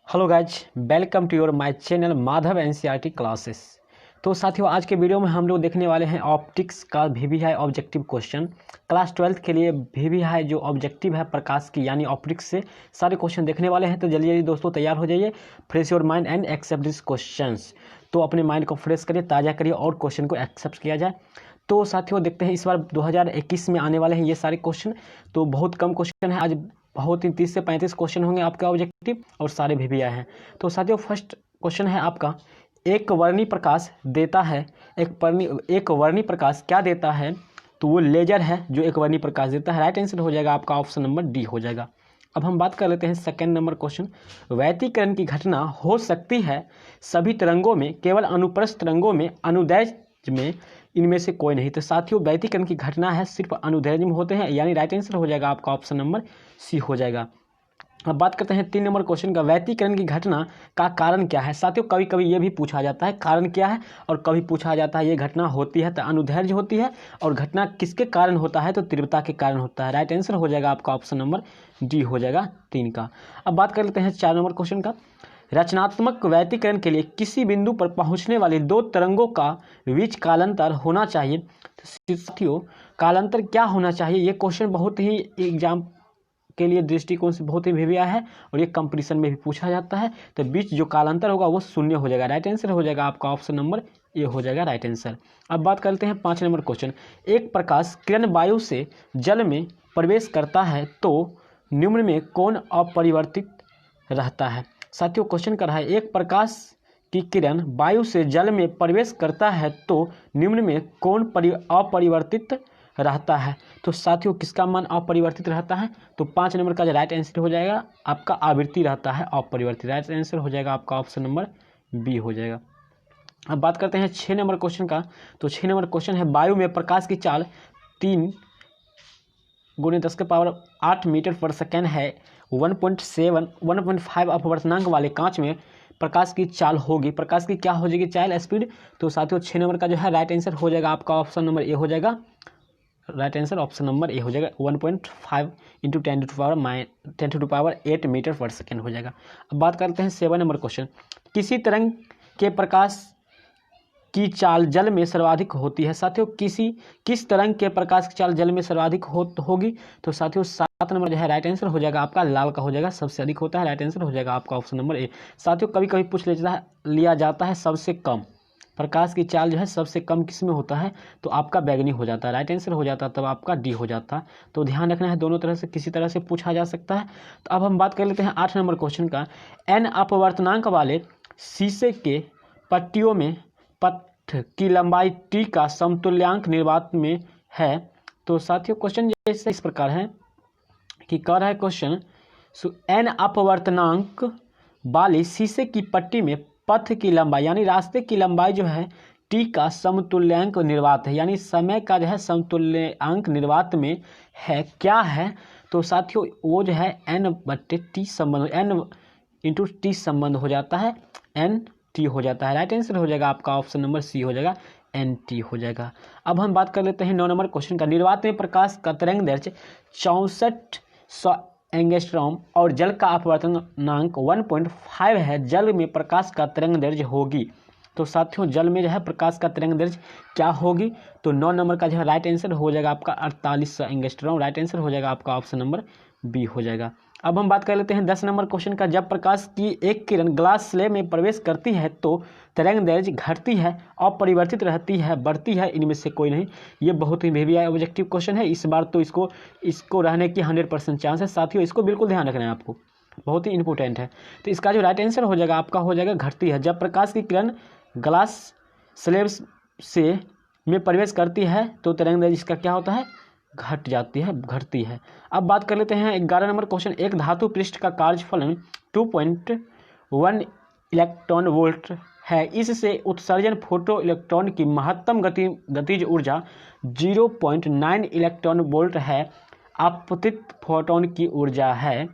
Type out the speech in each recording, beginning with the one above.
Hello guys, welcome to your my channel Madhav NCERT classes. तो साथियों, आज के वीडियो में हम लोग देखने वाले हैं ऑप्टिक्स का वीवीआई ऑब्जेक्टिव क्वेश्चन। क्लास 12 के लिए वीवीआई जो ऑब्जेक्टिव है प्रकाश की यानी ऑप्टिक्स से सारे क्वेश्चन देखने वाले हैं। तो जल्दी जल्दी दोस्तों तैयार हो जाइए। Fresh your mind and accept this questions. तो अपने माइंड को फ्रेश करिए, ताज़ा करिए और क्वेश्चन को एक्सेप्ट किया जाए। तो साथियों देखते हैं इस बार 2021 में आने वाले हैं ये सारे क्वेश्चन। तो बहुत कम क्वेश्चन है, आज बहुत ही 30 से 35 क्वेश्चन होंगे आपके ऑब्जेक्टिव और सारे वीवीआई हैं। तो साथियों फर्स्ट क्वेश्चन है आपका, एक वर्णी प्रकाश देता है एक वर्णी प्रकाश क्या देता है? तो वो लेजर है जो एक वर्णी प्रकाश देता है। राइट आंसर हो जाएगा आपका ऑप्शन नंबर डी हो जाएगा। अब हम बात कर लेते हैं सेकंड नंबर क्वेश्चन। व्यतिकरण की घटना हो सकती है सभी तरंगों में, केवल अनुप्रस्थ तरंगों में, अनुदैर्घ्य में इनमें से कोई नहीं। तो साथियों व्यतिकरण की घटना है सिर्फ अनुदैर्घ्य में होते हैं, यानी राइट आंसर हो जाएगा आपका ऑप्शन नंबर सी हो जाएगा। अब बात करते हैं 3 नंबर क्वेश्चन का, व्यतिकरण की घटना का कारण क्या है? साथियों कभी कभी ये भी पूछा जाता है कारण क्या है, और कभी पूछा जाता है ये घटना होती है तो अनुदैर्घ्य होती है, और घटना किसके कारण होता है तो तीव्रता के कारण होता है। राइट आंसर हो जाएगा आपका ऑप्शन नंबर डी हो जाएगा 3 का। अब बात कर लेते हैं 4 नंबर क्वेश्चन का, रचनात्मक व्यतिकरण के लिए किसी बिंदु पर पहुंचने वाली दो तरंगों का बीच कालांतर होना चाहिए। तो साथियों कालांतर क्या होना चाहिए, ये क्वेश्चन बहुत ही एग्जाम के लिए दृष्टिकोण से बहुत ही वीवीआई है और ये कंपटीशन में भी पूछा जाता है। तो बीच जो कालांतर होगा वो शून्य हो जाएगा। राइट आंसर हो जाएगा आपका ऑप्शन नंबर ए हो जाएगा राइट आंसर। अब बात करते हैं 5 नंबर क्वेश्चन, एक प्रकाश किरण वायु से जल में प्रवेश करता है तो निम्न में कौन अपरिवर्तित रहता है? साथियों क्वेश्चन कर रहा है, एक प्रकाश की किरण वायु से जल में प्रवेश करता है तो निम्न में कौन अपरिवर्तित रहता है? तो साथियों किसका मान अपरिवर्तित रहता है? तो 5 नंबर का जो राइट आंसर हो जाएगा आपका आवृत्ति रहता है अपरिवर्तित। राइट आंसर हो जाएगा आपका ऑप्शन नंबर बी हो जाएगा। अब बात करते हैं 6 नंबर क्वेश्चन का। तो 6 नंबर क्वेश्चन है, वायु में प्रकाश की चाल 3 × 10⁸ मीटर पर सेकेंड है। 1.5 अपवर्तनांक वाले कांच में प्रकाश की चाल होगी, प्रकाश की क्या हो जाएगी चाल स्पीड? तो साथियों 6 नंबर का जो है राइट आंसर हो जाएगा आपका ऑप्शन नंबर ए हो जाएगा। Right answer option number A हो जाएगा। 1.5 × 10⁸ मीटर पर सेकेंड हो जाएगा। अब बात करते हैं 7 नंबर क्वेश्चन, किसी तरंग के प्रकाश की चाल जल में सर्वाधिक होती है। साथियों किस तरंग के प्रकाश की चाल जल में सर्वाधिक होगी? तो साथियों 7 नंबर जो है राइट आंसर हो जाएगा आपका लाल का हो जाएगा, सबसे अधिक होता है। राइट आंसर हो जाएगा आपका ऑप्शन नंबर ए। साथियों कभी कभी पूछ लिया जाता है सबसे कम प्रकाश की चाल जो है सबसे कम किस में होता है? तो आपका बैगनी हो जाता है। राइट आंसर हो जाता है तब आपका डी हो जाता। तो ध्यान रखना है, दोनों तरह से किसी तरह से पूछा जा सकता है। तो अब हम बात कर लेते हैं 8 नंबर क्वेश्चन का, एन अपवर्तनांक वाले शीशे के पट्टियों में पथ की लंबाई टी का समतुल्यांक निर्वात में है। तो साथियों क्वेश्चन जैसे इस प्रकार है कि कह रहा है क्वेश्चन, एन अपवर्तनांक वाली शीशे की पट्टी में पथ की लंबाई यानी रास्ते की लंबाई जो है टी का समतुल्यांक निर्वात है, यानी समय का जो है समतुल्यांक निर्वात में है, क्या है? तो साथियों वो जो है n/t संबंध, n/t संबंध हो जाता है, nt हो जाता है। राइट आंसर हो जाएगा आपका ऑप्शन नंबर सी हो जाएगा, nt हो जाएगा। अब हम बात कर लेते हैं 9 नंबर क्वेश्चन का, निर्वात में प्रकाश का तरंगदैर्घ्य 6400 एंगस्ट्रॉम और जल का अपवर्तनांक 1.5 है, जल में प्रकाश का तरंगदैर्घ्य होगी। तो साथियों जल में जो है प्रकाश का तरंगदैर्घ्य क्या होगी? तो 9 नंबर का जो है राइट आंसर हो जाएगा आपका 4800 एंगस्ट्रॉम। राइट आंसर हो जाएगा आपका ऑप्शन नंबर बी हो जाएगा। अब हम बात कर लेते हैं 10 नंबर क्वेश्चन का, जब प्रकाश की एक किरण ग्लास स्लेब में प्रवेश करती है तो तरंगदैर्घ्य घटती है, अपरिवर्तित रहती है, बढ़ती है, इनमें से कोई नहीं। ये बहुत ही वीवीआई ऑब्जेक्टिव क्वेश्चन है, इस बार तो इसको रहने की 100% चांस है। साथियों इसको बिल्कुल ध्यान रखना है आपको, बहुत ही इंपॉर्टेंट है। तो इसका जो राइट आंसर हो जाएगा आपका हो जाएगा घटती है। जब प्रकाश की किरण ग्लास स्लेब से में प्रवेश करती है तो तरंगदैर्घ्य इसका क्या होता है? घट जाती है, घटती है। अब बात कर लेते हैं 11 नंबर क्वेश्चन, एक धातु पृष्ठ का कार्यफलन 2.1 इलेक्ट्रॉन वोल्ट है, इससे उत्सर्जन फोटो इलेक्ट्रॉन की महत्तम गतिज ऊर्जा 0.9 इलेक्ट्रॉन वोल्ट है, आपतित फोटोन की ऊर्जा है।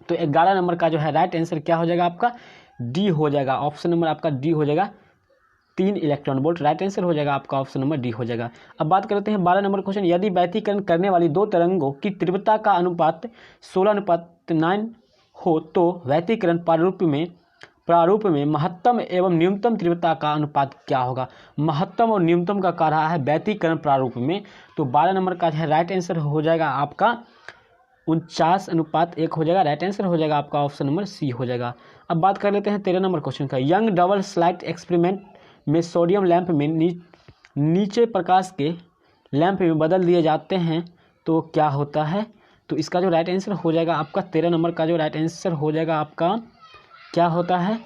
तो 11 नंबर का जो है राइट आंसर क्या हो जाएगा आपका? डी हो जाएगा, ऑप्शन नंबर आपका डी हो जाएगा, 3 इलेक्ट्रॉन वोल्ट। राइट आंसर हो जाएगा आपका ऑप्शन नंबर डी हो जाएगा। अब बात करते हैं 12 नंबर क्वेश्चन, यदि व्यतिकरण करने वाली दो तरंगों की तीव्रता का अनुपात 16:9 हो तो व्यतिकरण प्रारूप में महत्तम एवं न्यूनतम तीव्रता का अनुपात क्या होगा। महत्तम और न्यूनतम का कह रहा है व्यतिकरण प्रारूप में, तो 12 नंबर का है राइट आंसर हो जाएगा आपका 49:1 हो जाएगा। राइट आंसर हो जाएगा आपका ऑप्शन नंबर सी हो जाएगा। अब बात कर लेते हैं 13 नंबर क्वेश्चन का। यंग डबल स्लिट एक्सपेरिमेंट में सोडियम लैंप में नीचे प्रकाश के लैंप में बदल दिए जाते हैं तो क्या होता है। तो इसका जो राइट आंसर हो जाएगा आपका 13 नंबर का जो राइट आंसर हो जाएगा आपका क्या होता है,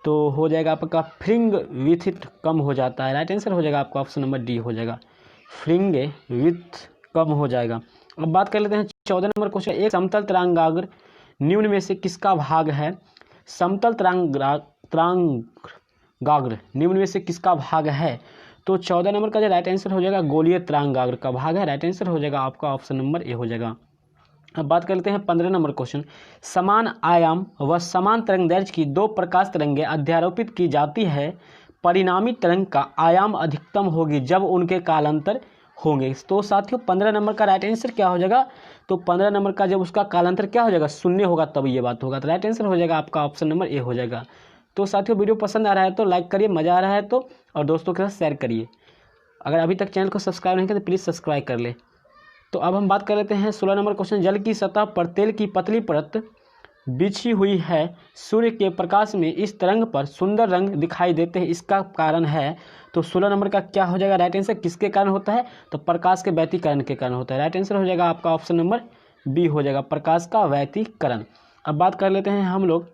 तो हो जाएगा आपका फ्रिंग विथ कम हो जाता है। राइट आंसर हो जाएगा आपका ऑप्शन नंबर डी हो जाएगा, फ्रिंग विथ कम हो जाएगा। अब बात कर लेते हैं 14 नंबर क्वेश्चन। एक समतल तरंगाग्र निम्न में से किसका भाग है। समतल तरंगाग्र निम्न में से किसका भाग है। तो 14 नंबर का जो राइट आंसर हो जाएगा गोलीय तरंगाग्र का भाग है। राइट आंसर हो जाएगा आपका ऑप्शन नंबर ए हो जाएगा। अब बात कर लेते हैं 15 नंबर क्वेश्चन। समान आयाम व समान तरंग दैर्ध्य की दो प्रकाश तरंगें अध्यारोपित की जाती है, परिणामी तरंग का आयाम अधिकतम होगी जब उनके कालांतर होंगे। तो साथियों 15 नंबर का राइट आंसर क्या हो जाएगा, तो 15 नंबर का जब उसका कालांतर क्या हो जाएगा, शून्य होगा तब ये बात होगा। तो राइट आंसर हो जाएगा आपका ऑप्शन नंबर ए हो जाएगा। तो साथियों वीडियो पसंद आ रहा है तो लाइक करिए, मज़ा आ रहा है तो, और दोस्तों के साथ शेयर करिए। अगर अभी तक चैनल को सब्सक्राइब नहीं किया तो प्लीज़ सब्सक्राइब कर ले। तो अब हम बात कर लेते हैं 16 नंबर क्वेश्चन। जल की सतह पर तेल की पतली परत बिछी हुई है, सूर्य के प्रकाश में इस तरंग पर सुंदर रंग दिखाई देते हैं, इसका कारण है। तो 16 नंबर का क्या हो जाएगा राइट आंसर, किसके कारण होता है, तो प्रकाश के व्यतिकरण के कारण होता है। राइट आंसर हो जाएगा आपका ऑप्शन नंबर बी हो जाएगा, प्रकाश का व्यतिकरण। अब बात कर लेते हैं हम लोग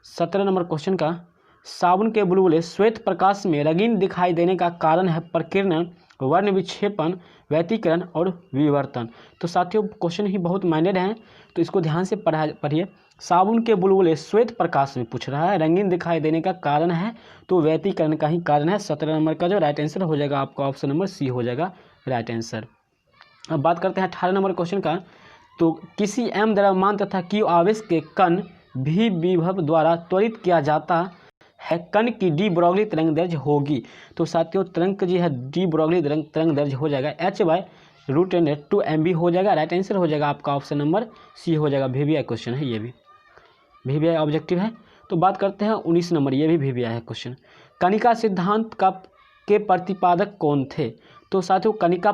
17 नंबर क्वेश्चन का। साबुन के बुलबुले श्वेत प्रकाश में रंगीन दिखाई देने का कारण है प्रकीर्णन, वर्ण विक्षेपण, व्यतिकरण और विवर्तन। तो साथियों क्वेश्चन ही बहुत माइंडेड हैं, तो इसको ध्यान से पढ़िए। साबुन के बुलबुले श्वेत प्रकाश में पूछ रहा है, रंगीन दिखाई देने का कारण है, तो व्यतिकरण का ही कारण है। 17 नंबर का जो राइट आंसर हो जाएगा आपका ऑप्शन नंबर सी हो जाएगा राइट आंसर। अब बात करते हैं 18 नंबर क्वेश्चन का। तो किसी एम द्रव्यमान तथा क्यू आवेश के कण भी विभव द्वारा त्वरित किया जाता है, कण की डी ब्रोगली तरंग दैर्ध्य होगी। तो साथियों तरंग जी है डी ब्रोगली तरंग दैर्ध्य हो जाएगा h/√2 MB हो जाएगा। राइट आंसर हो जाएगा आपका ऑप्शन नंबर सी हो जाएगा। VVI क्वेश्चन है, ये भी VVI ऑब्जेक्टिव है। तो बात करते हैं 19 नंबर, ये भी VVI है क्वेश्चन। कणिका सिद्धांत के प्रतिपादक कौन थे। तो साथियों कणिका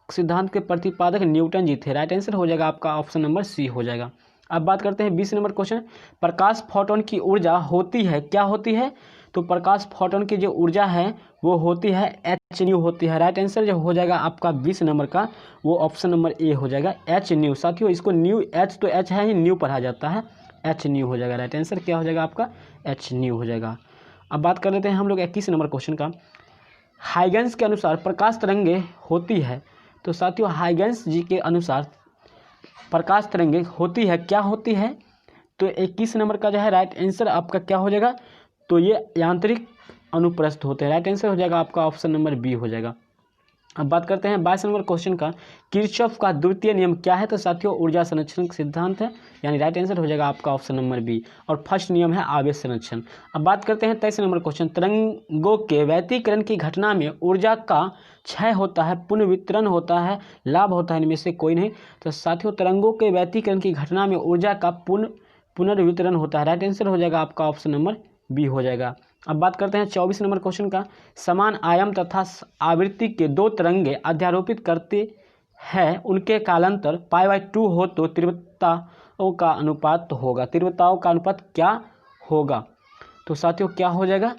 सिद्धांत के प्रतिपादक न्यूटन जी थे। राइट आंसर हो जाएगा आपका ऑप्शन नंबर सी हो जाएगा। अब बात करते हैं 20 नंबर क्वेश्चन। प्रकाश फोटोन की ऊर्जा होती है, क्या होती है, तो प्रकाश फोटोन की जो ऊर्जा है वो होती है h होती है। राइट आंसर जो हो जाएगा आपका 20 नंबर का वो ऑप्शन नंबर ए हो जाएगा h। साथियों इसको h तो h है ही, न्यू पढ़ा जाता है, h हो जाएगा। राइट आंसर क्या हो जाएगा आपका h हो जाएगा। अब बात कर लेते हैं हम लोग 21 नंबर क्वेश्चन का। हाइगेंस के अनुसार प्रकाश तरंगे होती है। तो साथियों हाइगेंस जी के अनुसार प्रकाश तरंगे होती है, क्या होती है, तो 21 नंबर का जो है राइट आंसर आपका क्या हो जाएगा, तो ये यांत्रिक अनुप्रस्थ होते हैं। राइट आंसर हो जाएगा आपका ऑप्शन नंबर बी हो जाएगा। अब बात करते हैं 22 नंबर क्वेश्चन का। किरचॉफ का द्वितीय नियम क्या है, तो साथियों ऊर्जा संरक्षण सिद्धांत है, यानी राइट आंसर हो जाएगा आपका ऑप्शन नंबर बी। और फर्स्ट नियम है आवेश संरक्षण। अब बात करते हैं 23 नंबर क्वेश्चन। तरंगों के व्यतिकरण की घटना में ऊर्जा का क्षय होता है, पुनर्वितरण होता है, लाभ होता है, इनमें से कोई नहीं। तो साथियों तरंगों के व्यतिकरण की घटना में ऊर्जा का पुनर्वितरण होता है। राइट आंसर हो जाएगा आपका ऑप्शन नंबर बी हो जाएगा। अब बात करते हैं 24 नंबर क्वेश्चन का। समान आयाम तथा आवृत्ति के दो तरंगे अध्यारोपित करते हैं, उनके कालांतर π/2 हो तो तीव्रताओं का अनुपात होगा। तीव्रताओं का अनुपात क्या होगा, तो साथियों क्या हो जाएगा,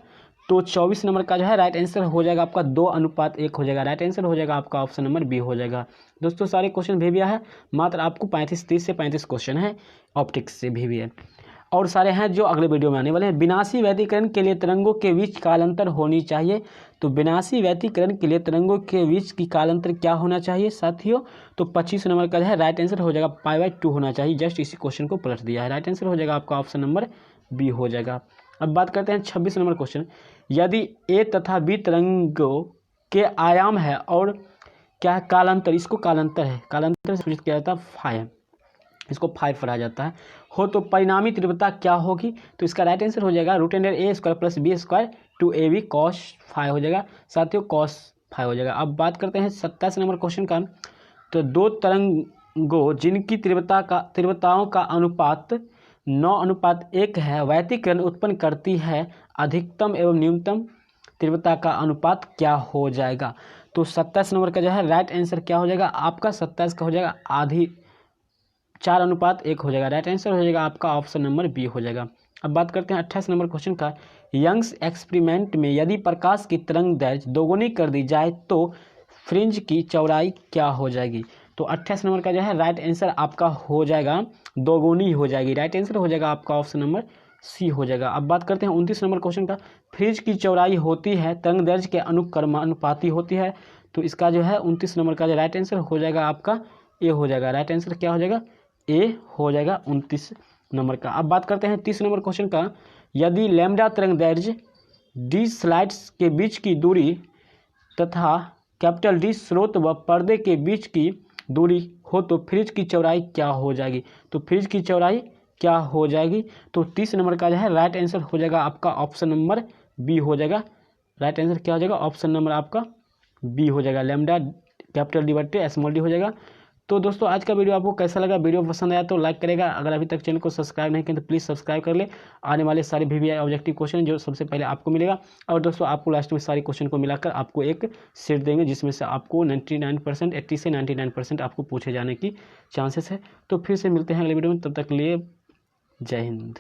तो 24 नंबर का जो है राइट आंसर हो जाएगा आपका 2:1 हो जाएगा। राइट आंसर हो जाएगा आपका ऑप्शन नंबर बी हो जाएगा। दोस्तों सारे क्वेश्चन VVI है, मात्र आपको 30 से 35 क्वेश्चन है ऑप्टिक्स से VVI, और सारे हैं जो अगले वीडियो में आने वाले हैं। विनाशी व्यतिकरण के लिए तरंगों के बीच कालांतर होनी चाहिए। तो विनाशी व्यतिकरण के लिए तरंगों के बीच की कालांतर क्या होना चाहिए साथियों, तो 25 नंबर का जो है राइट आंसर हो जाएगा π/2 होना चाहिए। जस्ट इसी क्वेश्चन को पलट दिया है। राइट आंसर हो जाएगा आपका ऑप्शन नंबर बी हो जाएगा। अब बात करते हैं 26 नंबर क्वेश्चन। यदि ए तथा बी तरंगों के आयाम है और क्या है कालांतर, इसको कालांतर है, कालांतर सूचित किया जाता है फाइ, इसको फाइ पढ़ा जाता है, हो तो परिणामी तीव्रता क्या होगी, तो इसका राइट आंसर हो जाएगा √a² + b² 2ab cos phi हो जाएगा। साथियों cos फाइ हो जाएगा। अब बात करते हैं 27 नंबर क्वेश्चन का। तो दो तरंगों जिनकी तीव्रताओं का अनुपात 9:1 है, वैयक्तिकरण उत्पन्न करती है, अधिकतम एवं न्यूनतम तीव्रता का अनुपात क्या हो जाएगा। तो 27 नंबर का जो है राइट आंसर क्या हो जाएगा आपका, 27 का हो जाएगा आधी 4:1 हो जाएगा। राइट आंसर हो जाएगा आपका ऑप्शन नंबर बी हो जाएगा। अब बात करते हैं 28 नंबर क्वेश्चन का। यंग्स एक्सपेरिमेंट में यदि प्रकाश की तरंग दैर्ध्य दोगुनी कर दी जाए तो फ्रिंज की चौड़ाई क्या हो जाएगी। तो 28 नंबर का जो है राइट आंसर आपका हो जाएगा दोगुनी हो जाएगी। राइट आंसर हो जाएगा आपका ऑप्शन नंबर सी हो जाएगा। अब बात करते हैं 29 नंबर क्वेश्चन का। फ्रिंज की चौड़ाई होती है तरंग दैर्ध्य के अनुक्रमानुपाती होती है। तो इसका जो है 29 नंबर का जो राइट आंसर हो जाएगा आपका ए हो जाएगा। राइट आंसर क्या हो जाएगा, ए हो जाएगा 29 नंबर का। अब बात करते हैं 30 नंबर क्वेश्चन का। यदि लैम्डा तरंग दैर्ध्य डी स्लाइड्स के बीच की दूरी तथा कैपिटल डी स्रोत व पर्दे के बीच की दूरी हो तो फ्रिज की चौड़ाई क्या हो जाएगी। तो फ्रिज की चौड़ाई क्या हो जाएगी, तो 30 नंबर का जो है राइट आंसर हो जाएगा आपका ऑप्शन नंबर बी हो जाएगा। राइट आंसर क्या हो जाएगा, ऑप्शन नंबर आपका बी हो जाएगा। लैम्डा कैपिटल डी बटे स्मॉल डी हो जाएगा। तो दोस्तों आज का वीडियो आपको कैसा लगा, वीडियो पसंद आया तो लाइक करेगा, अगर अभी तक चैनल को सब्सक्राइब नहीं किया तो प्लीज़ सब्सक्राइब कर ले। आने वाले सारे VVI ऑब्जेक्टिव क्वेश्चन जो सबसे पहले आपको मिलेगा। और दोस्तों आपको लास्ट में सारे क्वेश्चन को मिलाकर आपको एक सेट देंगे जिसमें से आपको 99% 80 से 99% आपको पूछे जाने की चांसेस है। तो फिर से मिलते हैं अगले वीडियो में, तब तक लिए जय हिंद।